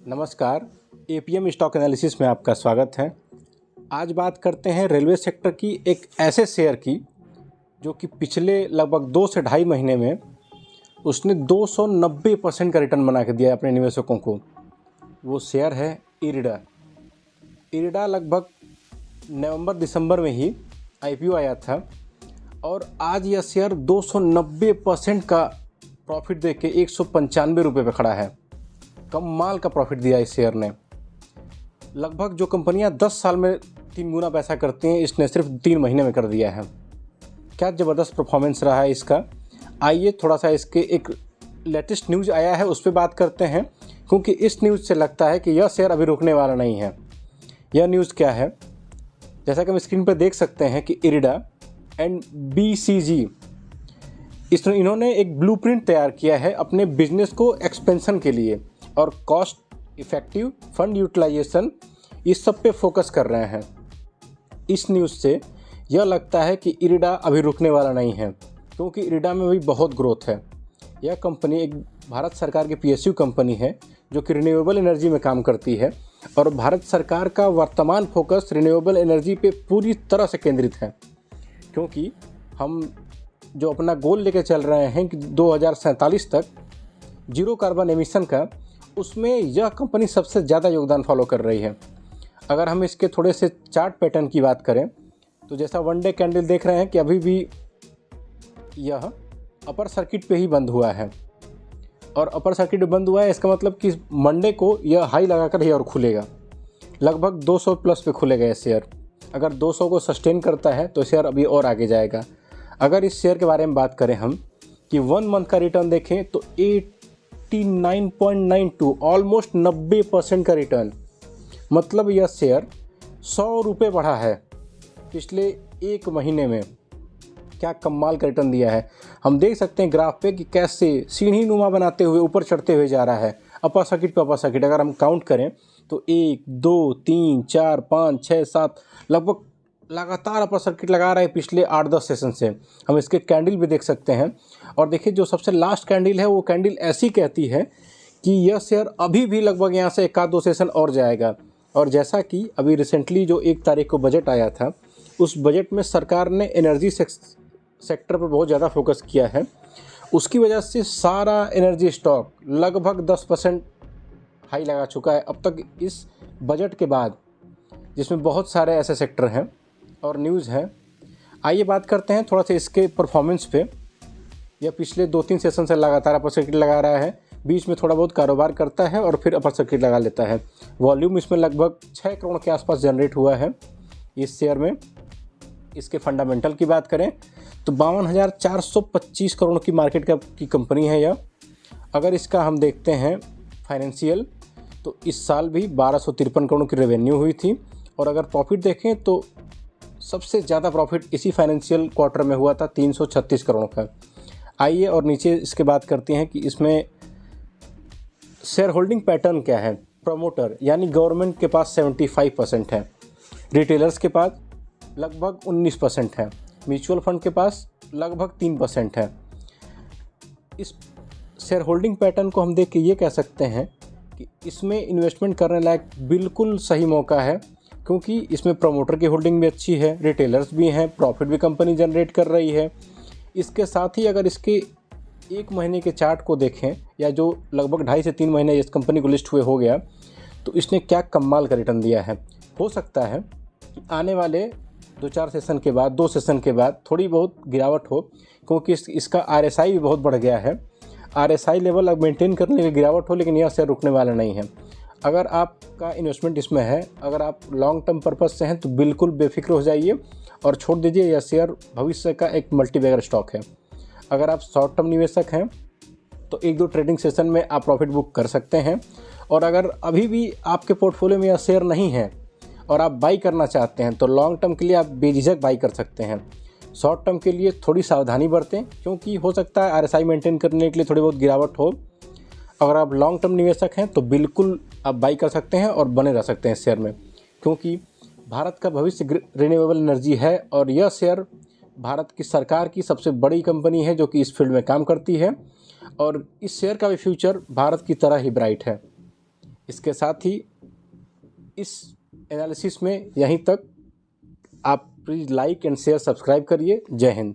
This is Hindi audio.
नमस्कार, एपीएम स्टॉक एनालिसिस में आपका स्वागत है। आज बात करते हैं रेलवे सेक्टर की एक ऐसे शेयर की जो कि पिछले लगभग 2 से ढाई महीने में उसने 290% का रिटर्न बना के दिया है अपने निवेशकों को। वो शेयर है इरिडा। इरिडा लगभग नवंबर-दिसंबर में ही आईपीओ आया था और आज यह शेयर 290% का प्रॉफिट दे के 195 रुपये पे खड़ा है। कमाल का प्रॉफिट दिया इस शेयर ने। लगभग जो कंपनियां 10 साल में 3 गुना पैसा करती हैं, इसने सिर्फ 3 महीने में कर दिया है। क्या ज़बरदस्त परफॉर्मेंस रहा है इसका। आइए थोड़ा सा इसके एक लेटेस्ट न्यूज़ आया है उस पर बात करते हैं, क्योंकि इस न्यूज़ से लगता है कि यह शेयर अभी रुकने वाला नहीं है। यह न्यूज़ क्या है, जैसा कि हम स्क्रीन पर देख सकते हैं कि इरिडा एंड बीसीजी इन्होंने एक ब्लूप्रिंट तैयार किया है अपने बिजनेस को एक्सपेंशन के लिए और कॉस्ट इफ़ेक्टिव फंड यूटिलाइजेशन इस सब पे फोकस कर रहे हैं। इस न्यूज़ से यह लगता है कि इरिडा अभी रुकने वाला नहीं है, क्योंकि इरिडा में भी बहुत ग्रोथ है। यह कंपनी एक भारत सरकार की पीएसयू कंपनी है जो कि रिन्यूएबल एनर्जी में काम करती है और भारत सरकार का वर्तमान फोकस रिन्यूएबल एनर्जी पे पूरी तरह से केंद्रित है, क्योंकि हम जो अपना गोल लेके चल रहे हैं कि 2047 तक जीरो कार्बन एमिशन का, उसमें यह कंपनी सबसे ज़्यादा योगदान फॉलो कर रही है। अगर हम इसके थोड़े से चार्ट पैटर्न की बात करें तो जैसा वन डे कैंडल देख रहे हैं कि अभी भी यह अपर सर्किट पे ही बंद हुआ है और अपर सर्किट बंद हुआ है, इसका मतलब कि मंडे को यह हाई लगाकर ही और खुलेगा। लगभग 200 प्लस पे खुलेगा यह शेयर। अगर 200 को सस्टेन करता है तो शेयर अभी और आगे जाएगा। अगर इस शेयर के बारे में बात करें हम कि 1 मंथ का रिटर्न देखें तो 89.92 ऑलमोस्ट 90% का रिटर्न, मतलब यह शेयर 100 रुपये बढ़ा है पिछले 1 महीने में। क्या कमाल का रिटर्न दिया है। हम देख सकते हैं ग्राफ पे कि कैसे सीढ़ी नुमा बनाते हुए ऊपर चढ़ते हुए जा रहा है। अपर सर्किट पे अपर सर्किट अगर हम काउंट करें तो 1 2 3 4 5 6 7 लगभग लगातार अपर सर्किट लगा रहा है पिछले 8-10 सेशन से। हम इसके कैंडल भी देख सकते हैं और देखिए जो सबसे लास्ट कैंडल है वो कैंडल ऐसी कहती है कि यह शेयर अभी भी लगभग यहाँ से 1-2 सेशन और जाएगा। और जैसा कि अभी रिसेंटली जो 1 तारीख को बजट आया था, उस बजट में सरकार ने एनर्जी सेक्टर पर बहुत ज़्यादा फोकस किया है। उसकी वजह से सारा एनर्जी स्टॉक लगभग 10% हाई लगा चुका है अब तक इस बजट के बाद, जिसमें बहुत सारे ऐसे सेक्टर हैं और न्यूज़ है। आइए बात करते हैं थोड़ा सा इसके परफॉर्मेंस पे। यह पिछले 2-3 सेशन से लगातार अपर सर्किट लगा रहा है, बीच में थोड़ा बहुत कारोबार करता है और फिर अपर सर्किट लगा लेता है। वॉल्यूम इसमें लगभग 6 करोड़ के आसपास जनरेट हुआ है इस शेयर में। इसके फंडामेंटल की बात करें तो 52,425 करोड़ की मार्केट कैप की कंपनी है यह। अगर इसका हम देखते हैं फाइनेंशियल तो इस साल भी 1253 करोड़ की रेवेन्यू हुई थी और अगर प्रॉफिट देखें तो सबसे ज़्यादा प्रॉफिट इसी फाइनेंशियल क्वार्टर में हुआ था 336 करोड़ का। आइए और नीचे इसके बात करते हैं कि इसमें शेयर होल्डिंग पैटर्न क्या है। प्रमोटर यानी गवर्नमेंट के पास 75% है, रिटेलर्स के पास लगभग 19% है, म्यूचुअल फंड के पास लगभग 3% है। इस शेयर होल्डिंग पैटर्न को हम देख के ये कह सकते हैं कि इसमें इन्वेस्टमेंट करने लायक बिल्कुल सही मौका है, क्योंकि इसमें प्रमोटर की होल्डिंग भी अच्छी है, रिटेलर्स भी हैं, प्रॉफिट भी कंपनी जनरेट कर रही है। इसके साथ ही अगर इसके 1 महीने के चार्ट को देखें या जो लगभग 2.5 से 3 महीने इस कंपनी को लिस्ट हुए हो गया, तो इसने क्या कमाल का रिटर्न दिया है। हो सकता है कि आने वाले 2-4 सेशन के बाद, 2 सेशन के बाद थोड़ी बहुत गिरावट हो, क्योंकि इसका RSI भी बहुत बढ़ गया है। RSI लेवल अब मेंटेन करने की गिरावट हो, लेकिन यह शेयर रुकने वाला नहीं है। अगर आपका इन्वेस्टमेंट इसमें है, अगर आप लॉन्ग टर्म पर्पज़ से हैं तो बिल्कुल बेफिक्र हो जाइए और छोड़ दीजिए। यह शेयर भविष्य का एक मल्टीबैगर स्टॉक है। अगर आप शॉर्ट टर्म निवेशक हैं तो 1-2 ट्रेडिंग सेशन में आप प्रॉफिट बुक कर सकते हैं। और अगर अभी भी आपके पोर्टफोलियो में यह शेयर नहीं है और आप बाई करना चाहते हैं तो लॉन्ग टर्म के लिए आप बेझिझक बाई कर सकते हैं। शॉर्ट टर्म के लिए थोड़ी सावधानी बरतें, क्योंकि हो सकता है RSI मेंटेन करने के लिए थोड़ी बहुत गिरावट हो। अगर आप लॉन्ग टर्म निवेशक हैं तो बिल्कुल आप बाई कर सकते हैं और बने रह सकते हैं इस शेयर में, क्योंकि भारत का भविष्य रिन्यूएबल एनर्जी है और यह शेयर भारत की सरकार की सबसे बड़ी कंपनी है जो कि इस फील्ड में काम करती है और इस शेयर का भी फ्यूचर भारत की तरह ही ब्राइट है। इसके साथ ही इस एनालिसिस में यहीं तक। आप please like and share subscribe करिए। जय हिंद।